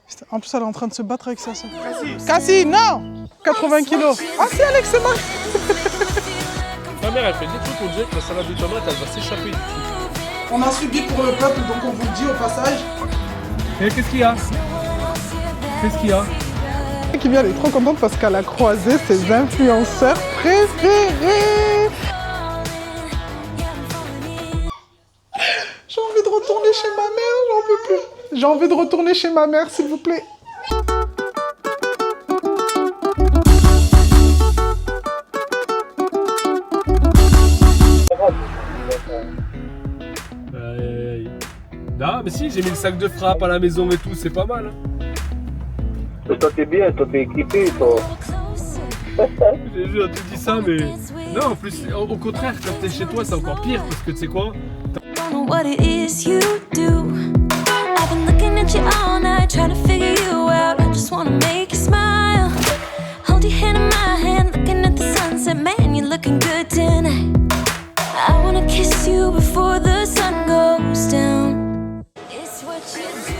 Putain, en plus, elle est en train de se battre avec sa soeur. Cassie, non 80 kilos. Ah si, Alex, c'est moi. Ma mère, elle fait des trucs, on dirait que la salade de tomate, elle va s'échapper du truc. On a subi pour le peuple, donc on vous le dit au passage. Et qu'est-ce qu'il y a? Qu'est-ce qu'il y a? Qui vient, elle est trop contente parce qu'elle a croisé ses influenceurs préférés. J'ai envie de retourner chez ma mère, j'en peux plus. J'ai envie de retourner chez ma mère, s'il vous plaît. Non, mais si, j'ai mis le sac de frappe à la maison et tout, c'est pas mal. Mais toi t'es bien, toi t'es équipé, toi. J'ai juste te dit ça, mais... Non, en plus, au contraire, quand t'es chez toi, c'est encore pire, parce que tu sais quoi? What it is you do. I've been looking at you all night, trying to figure you out. I just wanna make you smile. Hold your hand in my hand, looking at the sunset. Man, you're looking good tonight. I wanna kiss you before the sun goes down. It's what you do,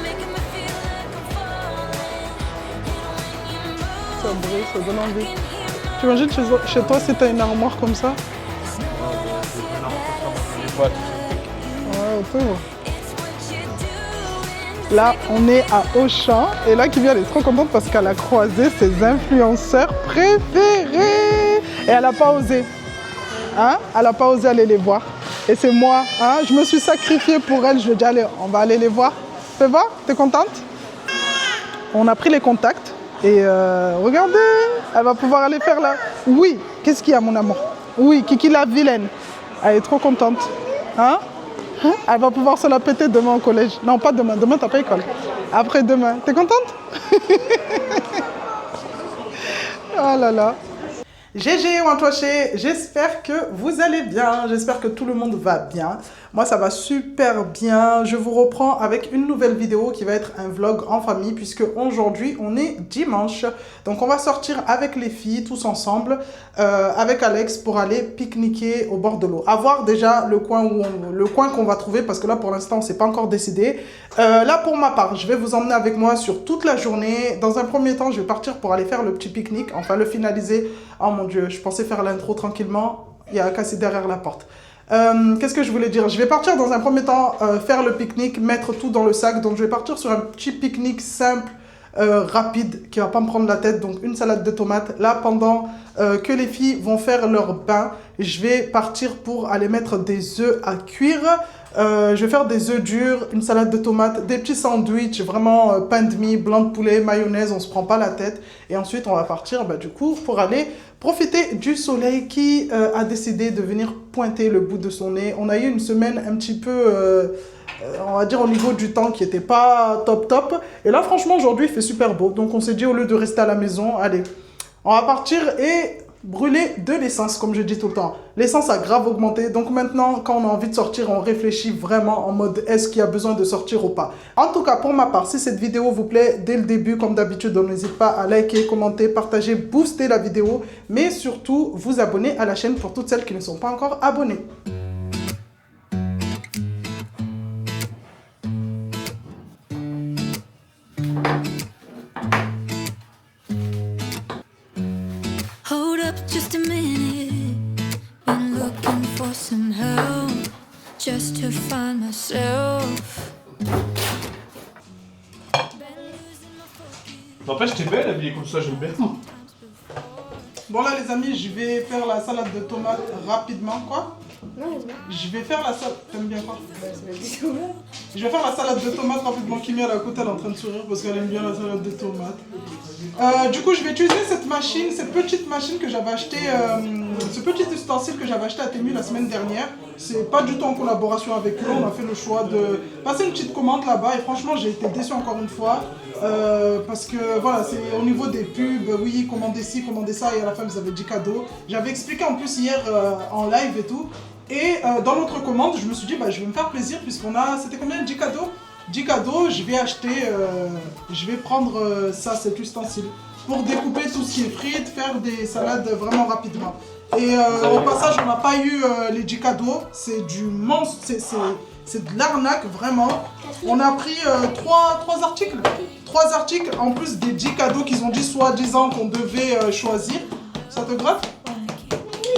making me feel like I'm falling. Ça brille, ça donne envie. Tu imagines chez toi si t'as une armoire comme ça? Ouais, on peut voir. Là, on est à Auchan et là, Kimi, elle est trop contente parce qu'elle a croisé ses influenceurs préférés et elle n'a pas osé. Hein? Elle n'a pas osé aller les voir. Et c'est moi, hein? Je me suis sacrifiée pour elle. Je lui ai dit, allez, on va aller les voir. Tu vois? T'es contente? On a pris les contacts et regardez, elle va pouvoir aller faire là. Oui, qu'est-ce qu'il y a, mon amour? Oui, Kiki la vilaine. Elle est trop contente. Hein? Elle va pouvoir se la péter demain au collège. Non, pas demain. Demain, t'as pas école. Après demain. T'es contente? Oh là là. GG Wantoché, j'espère que vous allez bien, j'espère que tout le monde va bien. Moi ça va super bien, je vous reprends avec une nouvelle vidéo qui va être un vlog en famille puisque aujourd'hui on est dimanche. Donc on va sortir avec les filles tous ensemble, avec Alex pour aller pique-niquer au bord de l'eau. À voir déjà le coin qu'on va trouver parce que là pour l'instant on s'est pas encore décidé. Là pour ma part, je vais vous emmener avec moi sur toute la journée. Dans un premier temps je vais partir pour aller faire le petit pique-nique, enfin le finaliser. Oh mon Dieu, je pensais faire l'intro tranquillement, il y a Cassie derrière la porte. Qu'est-ce que je voulais dire? Je vais partir dans un premier temps faire le pique-nique, mettre tout dans le sac. Donc je vais partir sur un petit pique-nique simple, rapide, qui va pas me prendre la tête. Donc une salade de tomates. Là, pendant que les filles vont faire leur bain, je vais partir pour aller mettre des œufs à cuire. Je vais faire des œufs durs, une salade de tomates, des petits sandwichs, vraiment pain de mie, blanc de poulet, mayonnaise, on se prend pas la tête. Et ensuite, on va partir du coup pour aller profiter du soleil qui a décidé de venir pointer le bout de son nez. On a eu une semaine un petit peu, on va dire au niveau du temps qui était pas top. Et là, franchement, aujourd'hui, il fait super beau. Donc, on s'est dit, au lieu de rester à la maison, allez, on va partir et brûler de l'essence, comme je dis tout le temps. L'essence a grave augmenté, donc maintenant, quand on a envie de sortir, on réfléchit vraiment en mode est-ce qu'il y a besoin de sortir ou pas. En tout cas, pour ma part, si cette vidéo vous plaît dès le début, comme d'habitude, n'hésitez pas à liker, commenter, partager, booster la vidéo, mais surtout, vous abonner à la chaîne pour toutes celles qui ne sont pas encore abonnées. Just a minute, been looking for some help, just to find myself. N'empêche, t'es belle habillée comme ça, j'aime bien. Bon là les amis, je vais faire la salade de tomates rapidement, quoi. Je vais faire la salade... T'aimes bien quoi? Je vais faire la salade de tomates rapidement. Kimi, à côté, elle est en train de sourire parce qu'elle aime bien la salade de tomates. Du coup, je vais utiliser cette machine, cette petite machine que j'avais acheté, ce petit ustensile que j'avais acheté à Temu la semaine dernière. C'est pas du tout en collaboration avec eux. On a fait le choix de passer une petite commande là-bas et franchement, j'ai été déçu encore une fois. Parce que voilà, c'est au niveau des pubs, oui, commandez ci, commandez ça, et à la fin, vous avez 10 cadeaux. J'avais expliqué en plus hier en live et tout. Et dans notre commande, je me suis dit, je vais me faire plaisir puisqu'on a, c'était combien? 10 cadeaux? 10 cadeaux, je vais acheter, je vais prendre ça, cet ustensile, pour découper tout ce qui est frites, faire des salades vraiment rapidement. Et au passage, on n'a pas eu les 10 cadeaux, c'est du monstre, C'est de l'arnaque, vraiment. On a pris 3 articles. 3 articles, en plus des 10 cadeaux qu'ils ont dit soi-disant qu'on devait choisir. Ça te gratte?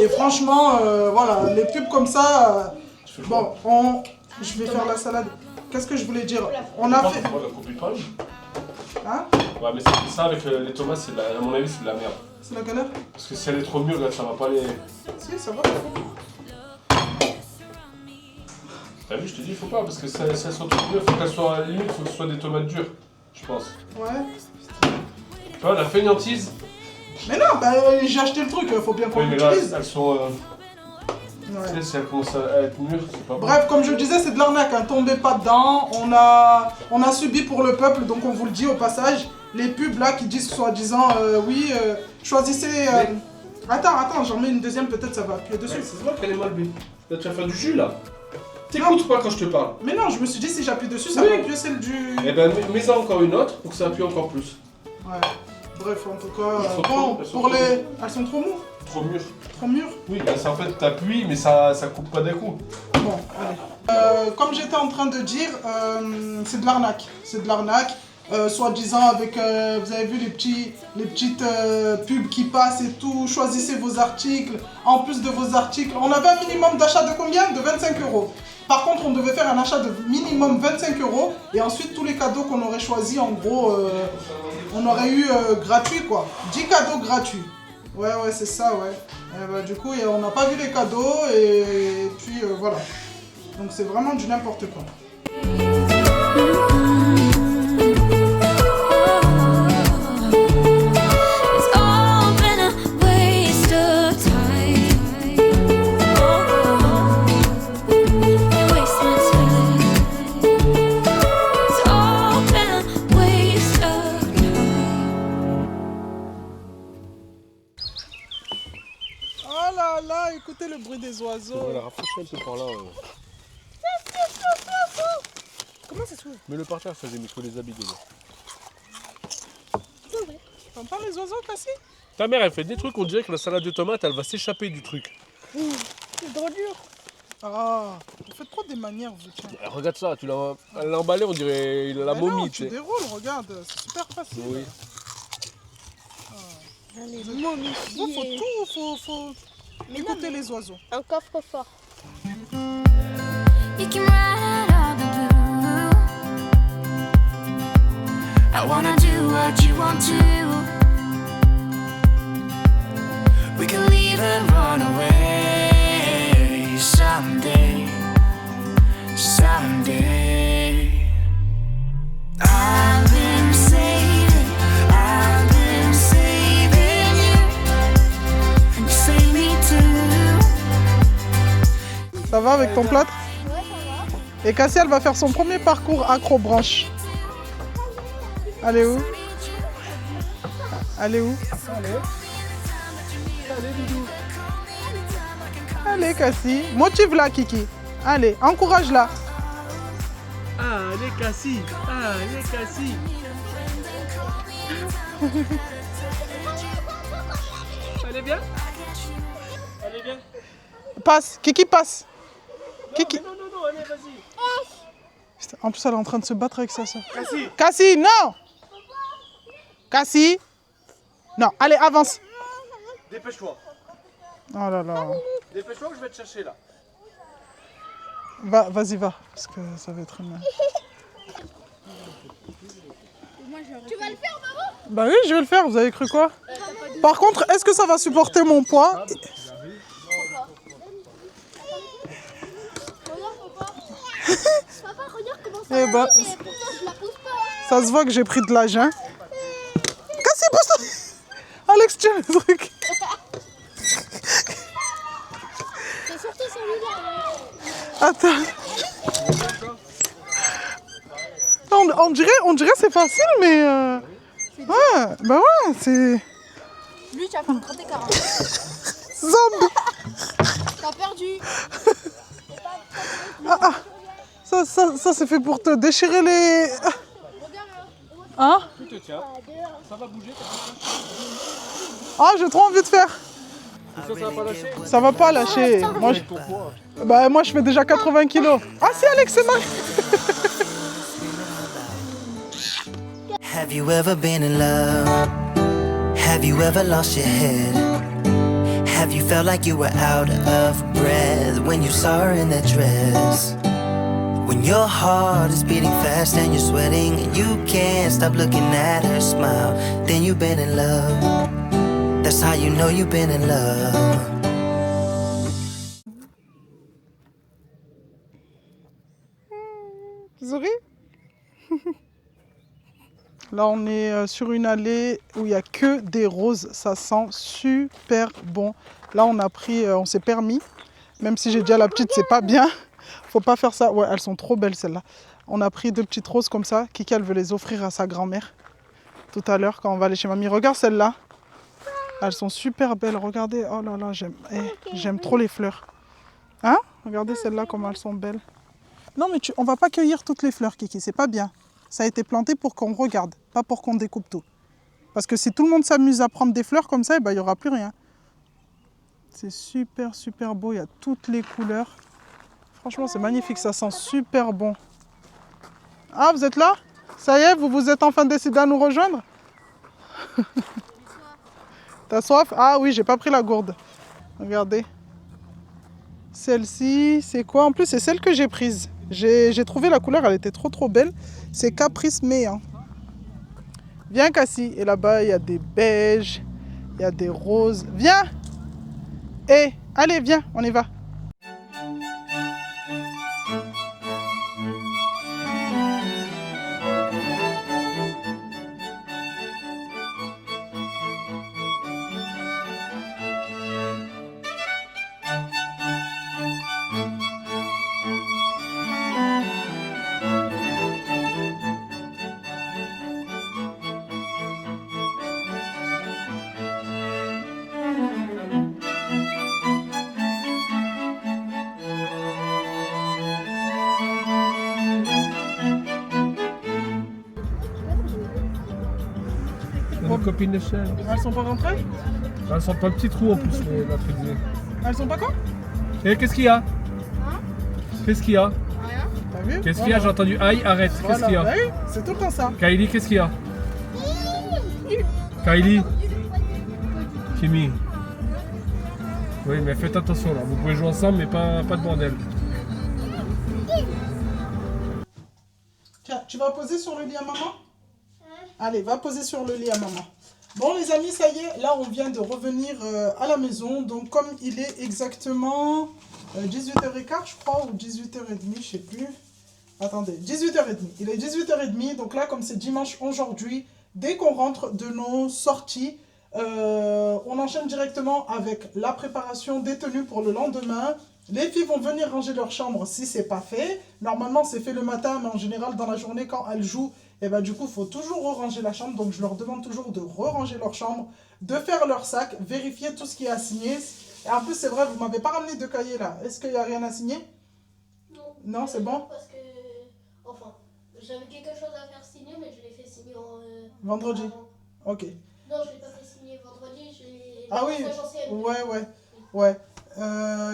Et franchement, voilà, les pubs comme ça... bon, je vais faire la salade. Qu'est-ce que je voulais dire? On a fait... Hein? Ouais, mais ça avec les tomates, à mon avis, c'est de la merde. C'est la galère? Parce que si elle est trop mûre, là, ça va pas les... Si, ça va. T'as vu, je te dis, il faut pas, parce que si elles sont trop mûres, il faut qu'elles soient à la limite, il faut que ce soit des tomates dures, je pense. Ouais. Tu vois, la fainéantise. Mais non, bah, j'ai acheté le truc, faut bien qu'on Oui, mais là, l'utilise. elles sont... Ouais. Tu sais, si elles commencent à être mûres, c'est pas bon. Bref, comme je le disais, c'est de l'arnaque, hein. Tombez pas dedans. On a subi pour le peuple, donc on vous le dit au passage. Les pubs là qui disent soi-disant, oui, choisissez... Attends, j'en mets une deuxième, peut-être ça va appuyer dessus. Ouais, ça se voit qu'elle est mal bée. Là, tu vas faire du jus, là. T'écoutes pas quand je te parle. Mais non, je me suis dit, si j'appuie dessus, ça Oui. va appuyer celle du... Eh ben, mets-en encore une autre pour que ça appuie encore plus. Ouais. Bref, en tout cas, Elles sont bon, trop- pour les... Elles sont trop mûres. Trop mûres. Trop mûres. Oui, bah, c'est en fait, t'appuies, mais ça coupe pas d'un coup. Bon, allez. Comme j'étais en train de dire, c'est de l'arnaque. C'est de l'arnaque. Soi-disant avec, vous avez vu les petites pubs qui passent et tout. Choisissez vos articles. En plus de vos articles, on avait un minimum d'achat de combien? De 25 €. Par contre, on devait faire un achat de minimum 25 € et ensuite tous les cadeaux qu'on aurait choisis, en gros, on aurait eu gratuit quoi. 10 cadeaux gratuits. Ouais, c'est ça, ouais. Et bah, du coup, on n'a pas vu les cadeaux et puis voilà. Donc c'est vraiment du n'importe quoi. Oh là là, écoutez le bruit des oiseaux. On va la rapprocher un peu par là. Comment ça s'ouvre? Mets-le par terre, ça j'ai mis tous les habits dedans. T'entends les oiseaux, Cassie? Ta mère, elle fait des trucs, on dirait que la salade de tomates, elle va s'échapper du truc. C'est trop dur. Ah, vous faites trop des manières, vous, tiens. Regarde ça, elle l'a emballé, on dirait la Mais momie, non, tu tu sais. déroules, regarde, c'est super facile. Oui. Les Vous, momifiés. faut Mais non, écouter mais les oiseaux. un coffre-fort. You can ride all the blue. I wanna do what you want to. We can leave and run away someday, someday. I've been saving you, and you save me too. Ça va avec ton plâtre? Ouais, ça va. Et Cassie, elle va faire son premier parcours accrobranche. Allez où? Allez où? Allez, Cassie. Motive-la, Kiki. Allez, encourage-la. Allez, Cassie. Allez, Cassie. Allez bien. Allez bien. Passe, Kiki, passe. Kiki. Non, allez, vas-y. Putain, en plus, elle est en train de se battre avec sa soeur. Cassie. Cassie, non! Cassie! Non, allez, avance. Dépêche-toi. Oh là là. Dépêche-toi que je vais te chercher là. Vas-y, va, parce que ça va être une... Tu vas le faire, maman? Bah oui, je vais le faire, vous avez cru quoi? Par contre, est-ce que ça va supporter mon poids? Papa, regarde comment ça Eh va bah, vite et pourtant je la pousse pas. ça se voit que j'ai pris de l'âge, hein. Cassie, pousse-toi! Alex, tiens le truc. C'est surtout celui-là. Attends. On dirait c'est facile, mais... Ouais, bah ouais, c'est... Lui, tu as fait gratter 40. Zombie. T'as perdu. Ça c'est fait pour te déchirer les... Hein? Tu te tiens. Ça va bouger. Ah, j'ai trop envie de faire. Ça va pas lâcher. Ça va pas lâcher. Moi, Ton poids. moi je fais déjà 80 kilos. Ah, c'est Alex, c'est Max. Have you ever been in love? Have you ever lost your head? Have you felt like you were out of breath when you saw her in that dress? When your heart is beating fast and you're sweating and you can't stop looking at her smile, then you've been in love. That's how you know you've been in love. Souris. Là, on est sur une allée où il n'y a que des roses. Ça sent super bon. Là, on a pris, on s'est permis. Même si j'ai dit à la petite, c'est pas bien. Faut pas faire ça. Ouais, elles sont trop belles, celles-là. On a pris 2 petites roses comme ça. Kiki, elle veut les offrir à sa grand-mère tout à l'heure quand on va aller chez mamie. Regarde celles-là. Elles sont super belles. Regardez. Oh là là, j'aime trop les fleurs. Hein? Regardez celles-là, comment elles sont belles. Non, mais on va pas cueillir toutes les fleurs, Kiki. C'est pas bien. Ça a été planté pour qu'on regarde, pas pour qu'on découpe tout. Parce que si tout le monde s'amuse à prendre des fleurs comme ça, il n'y aura plus rien. C'est super, super beau. Il y a toutes les couleurs. Franchement, c'est magnifique. Ça sent super bon. Ah, vous êtes là? Ça y est, vous vous êtes enfin décidé à nous rejoindre? T'as soif? Ah oui, j'ai pas pris la gourde. Regardez. Celle-ci, c'est quoi? En plus, c'est celle que j'ai prise. J'ai trouvé la couleur, elle était trop belle. C'est Caprice Méan. Viens, Cassie. Et là-bas, il y a des beiges, il y a des roses. Viens! Allez, viens, on y va. Nos copines de chaîne. Elles sont pas rentrées? Elles sont pas petits trous en plus, la frisée. Elles sont pas quoi? Et qu'est-ce qu'il y a? Qu'est-ce qu'il y a? Rien. T'as vu? Qu'est-ce qu'il y a? J'ai entendu aïe, arrête. Qu'est-ce qu'il y a? Bah oui, c'est tout le temps ça. Kylie, qu'est-ce qu'il y a? Kylie? Kimi? Oui, mais faites attention là. Vous pouvez jouer ensemble, mais pas de bordel. Tiens, tu vas poser sur le lit à maman? Allez, va poser sur le lit à maman. Bon les amis, ça y est, là on vient de revenir à la maison. Donc comme il est exactement 18h15 je crois, ou 18h30, je sais plus. Attendez, 18h30. Il est 18h30, donc là comme c'est dimanche aujourd'hui, dès qu'on rentre de nos sorties, on enchaîne directement avec la préparation des tenues pour le lendemain. Les filles vont venir ranger leur chambre si c'est pas fait. Normalement c'est fait le matin, mais en général dans la journée quand elles jouent, et ben du coup il faut toujours ranger la chambre. Donc je leur demande toujours de ranger leur chambre, de faire leur sac, vérifier tout ce qui est à signer. Et en plus c'est vrai, vous m'avez pas ramené de cahier là. Est-ce qu'il n'y a rien à signer? Non. Non, c'est bon? Parce que, enfin, j'avais quelque chose à faire signer, mais je l'ai fait signer en... Vendredi. avant. Ok. Non, je l'ai pas fait signer vendredi, je l'ai... Ah oui, ouais.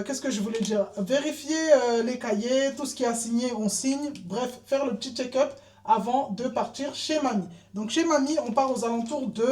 Qu'est-ce que je voulais dire? Vérifier les cahiers, tout ce qui est à signer, on signe. Bref, faire le petit check-up avant de partir chez mamie. Donc chez mamie, on part aux alentours de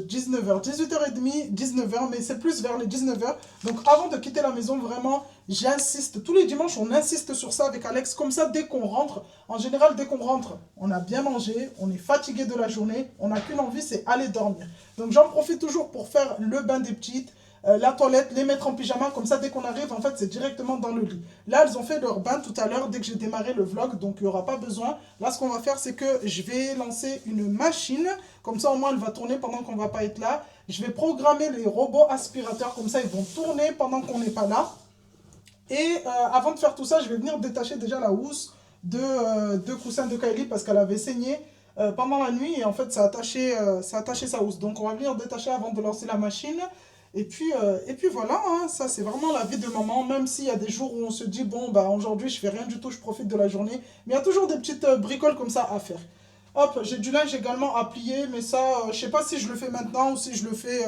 19h, 18h30, 19h, mais c'est plus vers les 19h. Donc avant de quitter la maison, vraiment, j'insiste. Tous les dimanches, on insiste sur ça avec Alex. Comme ça, dès qu'on rentre, en général, dès qu'on rentre, on a bien mangé, on est fatigué de la journée, on n'a qu'une envie, c'est aller dormir. Donc j'en profite toujours pour faire le bain des petites, la toilette, les mettre en pyjama, comme ça dès qu'on arrive en fait c'est directement dans le lit. Là elles ont fait leur bain tout à l'heure dès que j'ai démarré le vlog, donc il n'y aura pas besoin. Là ce qu'on va faire c'est que je vais lancer une machine, comme ça au moins elle va tourner pendant qu'on va pas être là. Je vais programmer les robots aspirateurs, comme ça ils vont tourner pendant qu'on n'est pas là. Et avant de faire tout ça, je vais venir détacher déjà la housse de coussins de Kylie parce qu'elle avait saigné pendant la nuit et en fait ça a attaché sa housse. Donc on va venir détacher avant de lancer la machine. Et puis voilà, hein, ça c'est vraiment la vie de maman, même s'il y a des jours où on se dit, bon, bah aujourd'hui je fais rien du tout, je profite de la journée, mais il y a toujours des petites bricoles comme ça à faire. Hop, j'ai du linge également à plier, mais ça, je sais pas si je le fais maintenant ou si je le fais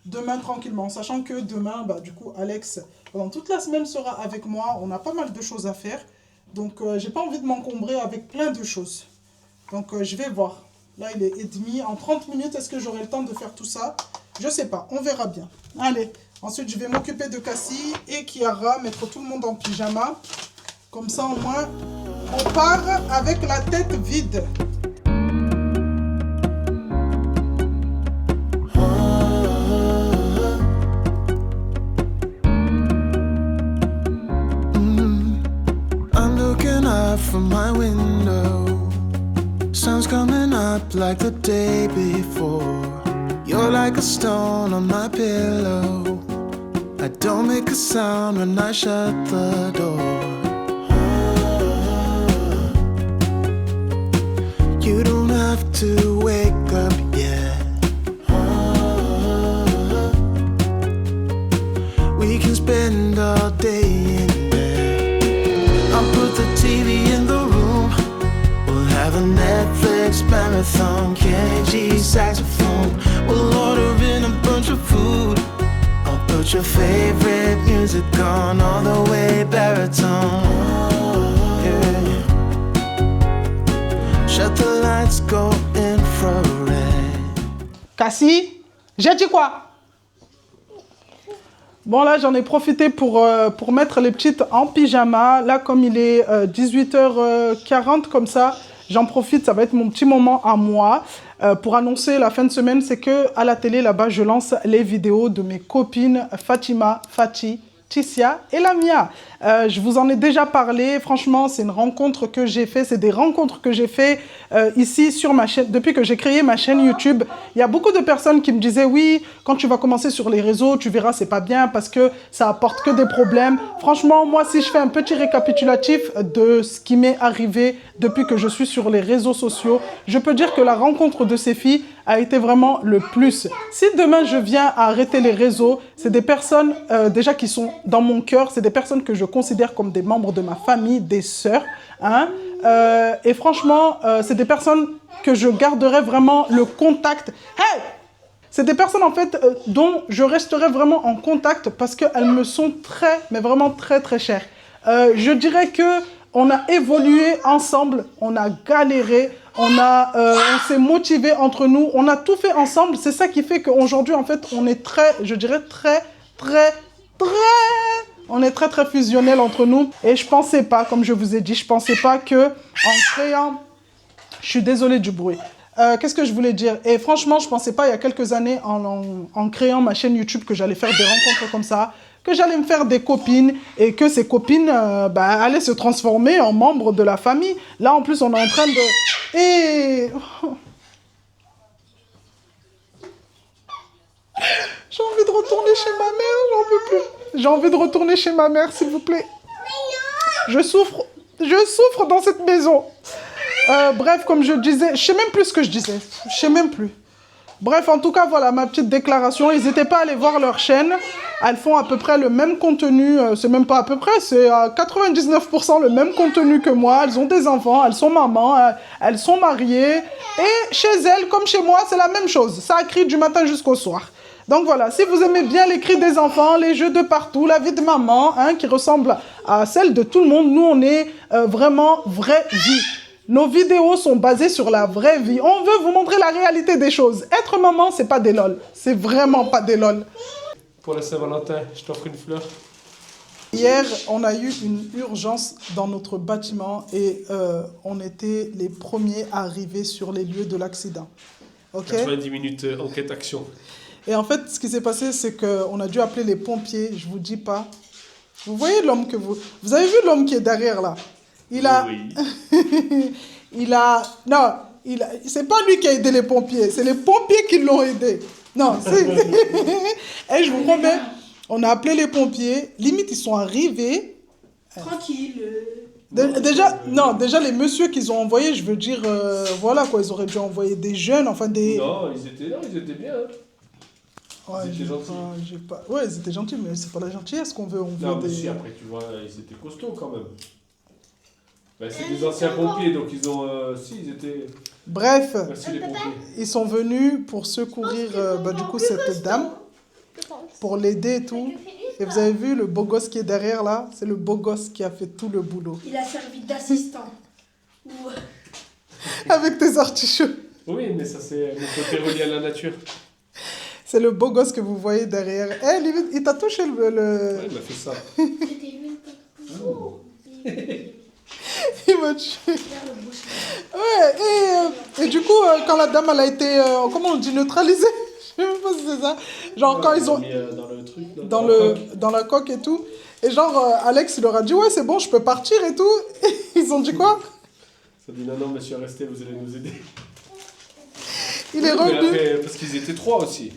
demain tranquillement. Sachant que demain, bah, du coup, Alex, pendant toute la semaine sera avec moi. On a pas mal de choses à faire. Donc, j'ai pas envie de m'encombrer avec plein de choses. Donc, je vais voir. Là, il est 1h30. En 30 minutes, est-ce que j'aurai le temps de faire tout ça? Je sais pas. On verra bien. Allez. Ensuite, je vais m'occuper de Cassie et Kiara, mettre tout le monde en pyjama. Comme ça, au moins, on part avec la tête vide. I'm looking out from my window. Sun's coming up like the day before. You're like a stone on my pillow. I don't make a sound when I shut the door. You don't have to wake up yet. We can spend all day in bed. I'll put the TV in the room. We'll have a Netflix marathon. Kenny G saxophone. We'll order in a bunch of food. I'll put your favorite music on all the way baritone. Yeah. Shut the lights, go infrared. Cassie, j'ai dit quoi? Bon, là, j'en ai profité pour mettre les petites en pyjama. Là, comme il est 18h40, comme ça, j'en profite. Ça va être mon petit moment à moi. Pour annoncer la fin de semaine, c'est que à la télé, là-bas, je lance les vidéos de mes copines Fatima, Fati, Tissia et Lamia. Je vous en ai déjà parlé. Franchement, c'est une rencontre que j'ai fait. C'est des rencontres que j'ai fait ici sur ma chaîne. Depuis que j'ai créé ma chaîne YouTube, il y a beaucoup de personnes qui me disaient oui, quand tu vas commencer sur les réseaux, tu verras, c'est pas bien parce que ça apporte que des problèmes. Franchement, moi, si je fais un petit récapitulatif de ce qui m'est arrivé depuis que je suis sur les réseaux sociaux, je peux dire que la rencontre de ces filles a été vraiment le plus. Si demain je viens à arrêter les réseaux, c'est des personnes déjà qui sont dans mon cœur, c'est des personnes que je considère comme des membres de ma famille, des sœurs. Hein? Et franchement, c'est des personnes que je garderai vraiment le contact. Hey! C'est des personnes en fait dont je resterai vraiment en contact parce qu'elles me sont très, mais vraiment très très chères. Je dirais que on a évolué ensemble, on a galéré, on s'est motivés entre nous, on a tout fait ensemble. C'est ça qui fait qu'aujourd'hui, en fait, on est très, je dirais on est très très fusionnels entre nous. Et je pensais pas, comme je vous ai dit, je pensais pas que en créant, je suis désolée du bruit. Qu'est-ce que je voulais dire? Et franchement, je pensais pas il y a quelques années en créant ma chaîne YouTube que j'allais faire des rencontres comme ça, que j'allais me faire des copines et que ces copines allaient se transformer en membres de la famille. Là, en plus, on est en train de... Et... J'ai envie de retourner chez ma mère, j'en peux plus. J'ai envie de retourner chez ma mère, s'il vous plaît. Je souffre dans cette maison. Bref, comme je disais, je sais même plus ce que je disais. Je sais même plus. Bref, en tout cas, voilà ma petite déclaration. N'hésitez pas à aller voir leur chaîne. Elles font à peu près le même contenu. C'est même pas à peu près, c'est à 99% le même contenu que moi. Elles ont des enfants, elles sont mamans, elles sont mariées. Et chez elles, comme chez moi, c'est la même chose. Ça crie du matin jusqu'au soir. Donc voilà, si vous aimez bien les cris des enfants, les jeux de partout, la vie de maman, hein, qui ressemble à celle de tout le monde, nous, on est vraiment vraie vie. Nos vidéos sont basées sur la vraie vie. On veut vous montrer la réalité des choses. Être maman, c'est pas des lol. C'est vraiment pas des lol. Pour la Saint-Valentin, je t'offre une fleur. Hier, on a eu une urgence dans notre bâtiment et on était les premiers à arriver sur les lieux de l'accident. Ok ? 90 minutes enquête-action. Et en fait, ce qui s'est passé, c'est qu'on a dû appeler les pompiers. Je vous dis pas. Vous voyez l'homme que vous... Vous avez vu l'homme qui est derrière là ? Il a... Oui. Non, c'est pas lui qui a aidé les pompiers. C'est les pompiers qui l'ont aidé. Non, c'est... Et je vous promets, on a appelé les pompiers. Limite, ils sont arrivés. Tranquille. Déjà, les messieurs qu'ils ont envoyés, je veux dire, voilà quoi, ils auraient dû envoyer des jeunes, enfin des... Non, ils étaient bien. Ouais, ils étaient gentils. Ouais, ils étaient gentils, mais c'est pas la gentillesse qu'on veut. Non, mais si, après, tu vois, ils étaient costauds quand même. Ben, c'est des anciens pompiers, donc ils ont... ils étaient... Bref, merci les pompiers. Ils sont venus pour secourir du coup cette dame. pour l'aider et tout. Et vous avez vu le beau gosse qui est derrière là? C'est le beau gosse qui a fait tout le boulot. Il a servi d'assistant. Avec tes artichauts. Oui, mais ça c'est mon côté relié à la nature. C'est le beau gosse que vous voyez derrière. Eh, limite, il t'a touché le... Ouais, il m'a fait ça. C'était lui. Il m'a tué. Ouais, et du coup, quand la dame, elle a été, comment on dit, neutralisée? Je sais même pas si c'est ça. Genre, quand ils ont... mis, dans le truc, là, dans la coque et tout. Et genre, Alex, il leur a dit, ouais, c'est bon, je peux partir et tout. Et ils ont dit quoi? Ça dit, non, monsieur, restez, vous allez nous aider. Il est Oui, mais revenu. après, parce qu'ils étaient 3 aussi.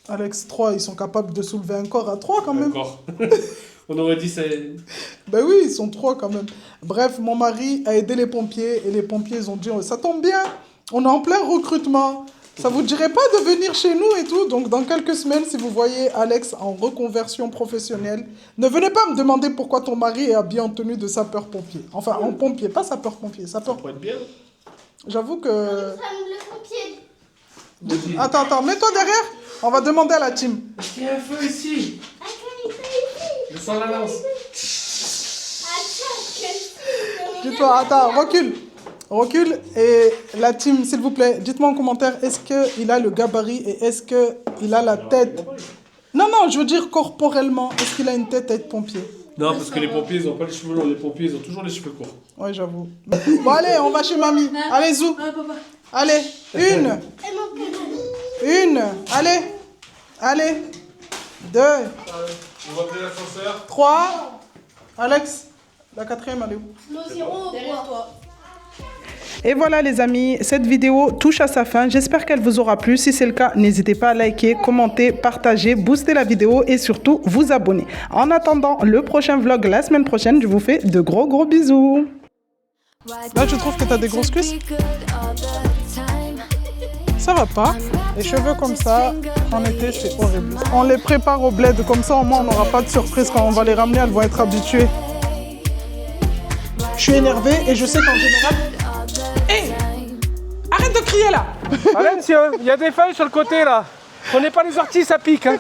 Alex, 3, ils sont capables de soulever un corps à 3 quand même. D'accord. On aurait dit ça. Ben oui, ils sont 3 quand même. Bref, mon mari a aidé les pompiers et les pompiers ils ont dit, ça tombe bien, on est en plein recrutement. Ça vous dirait pas de venir chez nous et tout? Donc dans quelques semaines, si vous voyez Alex en reconversion professionnelle, ne venez pas me demander pourquoi ton mari est habillé en tenue de sapeur-pompier. Enfin, en pompier, pas sapeur-pompier, sapeur. Ça pourrait être bien. J'avoue que... Ça me le pompier. Attends, mets-toi derrière. On va demander à la team. Il y a un feu ici. Je sens la lance. Dis-toi, attends, recule. Et la team, s'il vous plaît, dites-moi en commentaire, est-ce qu'il a le gabarit et est-ce qu'il a la tête? Non, je veux dire corporellement, est-ce qu'il a une tête à être pompier? Non, parce que les pompiers, ils n'ont pas les cheveux longs. Les pompiers, ils ont toujours les cheveux courts. Ouais, j'avoue. Bon, allez, on va chez mamie. Allez, zou. Allez, une. Allez. 2. On va appeler l'ascenseur. 3. Alex, la 4e, elle est où? Nos zéros derrière toi. Et voilà les amis, cette vidéo touche à sa fin. J'espère qu'elle vous aura plu. Si c'est le cas, n'hésitez pas à liker, commenter, partager, booster la vidéo et surtout vous abonner. En attendant le prochain vlog la semaine prochaine, je vous fais de gros bisous. Là, je trouve que tu as des grosses cuisses. Ça va pas. Les cheveux comme ça, en été, c'est horrible. On les prépare au bled, comme ça au moins on n'aura pas de surprise quand on va les ramener, elles vont être habituées. Je suis énervée et je sais qu'en général... Hé, arrête de crier là. Allez, monsieur, il y a des feuilles sur le côté là. Prenez pas les orties, ça pique. Hein.